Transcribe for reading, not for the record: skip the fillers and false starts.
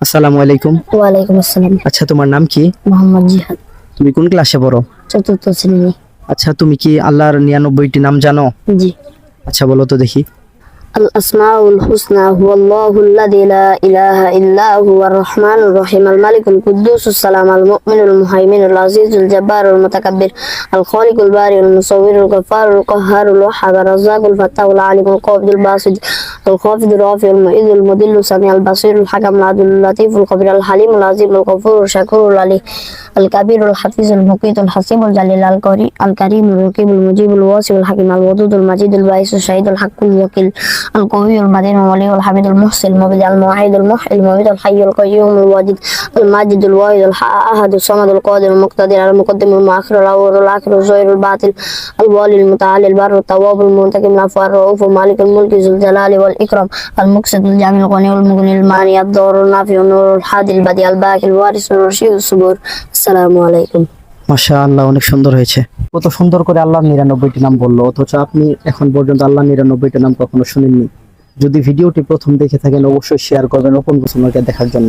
আসসালামু আলাইকুম। ওয়ালাইকুম আসসালাম। আচ্ছা, তোমার নাম কি? মোহাম্মদ জিহাদ। তুমি কোন ক্লাসে পড়ো? চতুর্থ শ্রেণী। আচ্ছা, তুমি কি আল্লাহর 99টি নাম জানো? জি। আচ্ছা, বলো তো দেখি। الأسماء الحسنى هو الله الذي لا إله إلا هو الرحمن الرحيم الملك القدوس السلام المؤمن المهيمن العزيز الجبار المتكبر الخالق البارئ المصور الغفار القهار الوهاب الرزاق الفتاح العالم القابض الباسط الخافض الرافع المعز المذل السميع البصير الحكم العدل اللطيف الخبير الحليم العظيم الغفور الشكور العلي الكبير الحفيظ المقيت الحسيب الجليل الكريم الرقيب المجيب الواسع الحكيم الودود المجيد الباعث الشهيد الحق الوكيل القوي المتين الولي الحميد المحسن المبدع الموعد المحيي المميت الحي القيوم الواجد الماجد الواحد الأحد الصمد القادر المقتدر المقدم المؤخر الأول الآخر الظاهر الباطن الوالي المتعالي البر التواب المنتقم العفو الرؤوف مالك الملك ذو الجلال والإكرام المقسط الجامع الغني المغني المانع الضار النافع النور الحادي البديع الباقي الوارث الرشيد الصبور। আসসালামু আলাইকুম। মাশাআল্লাহ, অনেক সুন্দর হয়েছে। কত সুন্দর করে আল্লাহর 99টি নাম বললো, অথচ আপনি এখন পর্যন্ত আল্লাহর 99টি নাম কখনো শুনেননি। যদি ভিডিওটি প্রথম দেখে থাকেন অবশ্যই শেয়ার করবেন নতুন কিছু দেখার জন্য।